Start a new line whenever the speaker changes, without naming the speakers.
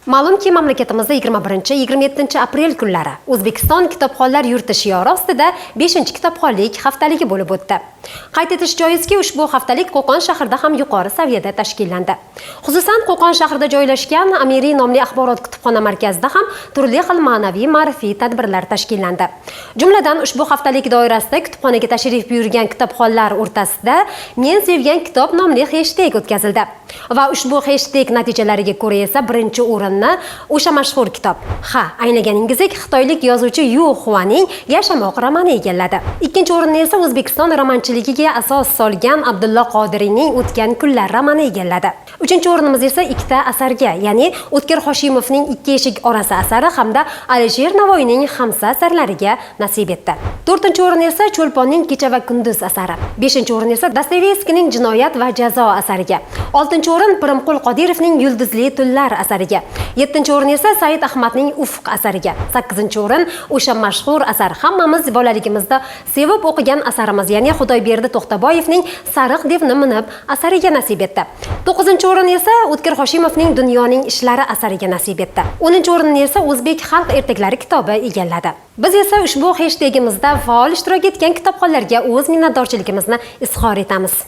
Ma'lumki, mamlakatimizda 21-27 aprel kunlari O'zbekiston kitobxonlar yurti shiori ostida 5-kitobxonlik haftaligi bo'lib o'tdi. Qayd etish joizki, ushbu haftalik Qo'qon shahrida ham yuqori saviyada tashkillandi. Xususan, Qo'qon shahrida joylashgan Amiriy nomli axborot kutubxona markazida ham turli xil ma'naviy ma'rifiy tadbirlar tashkillandi. Jumladan, ushbu haftalik doirasida kutubxonaga tashrif buyurgan kitobxonlar o'rtasida "Men sevgan kitob" nomli hashtag o'tkazildi. Va ushbu hashtag natijalariga ko'ra esa birinchi o'rinni o'sha mashhur kitob, aynaganingizdek xitoylik yozuvchi Yu Xuaning Yashamoq romani egalladi. Ikkinchi o'rinni esa O'zbekiston romanchiligiga asos solgan Abdullo Qodiriyning O'tgan kunlar romani egalladi. Uchinchi o'rnimiz esa ikkita asarga, ya'ni O'tkir Hoshimovning Ikki eshik orasi asari hamda Alisher Navoiyning Xamsa asarlariga nasib etdi. To'rtinchi o'rin esa Cho'lponning Kecha va kunduz asari. Beshinchi o'rin esa Dostoyevskiyning Jinoyat va jazo asariga. Oltinchi o'rin Pirimqul Qodirovning Yulduzli tunlar asariga. 7-o'rin esa Said Ahmadning Ufq asariga. 8-o'rin o'sha mashhur asar, hammamiz bolaligimizda sevib o'qigan asarimiz, ya'ni Xudoyberdi To'xtaboyevning Sariq devni minib asariga nasib etdi. 9-o'rin esa O'tkir Hoshimovning Dunyoning ishlari asariga nasib etdi. 10-o'rinni esa O'zbek xalq ertaklari kitobi egalladi. Biz esa ushbu hashtagimizda faol ishtirok etgan kitobxonlarga o'z minnatdorchiligimizni izhor etamiz.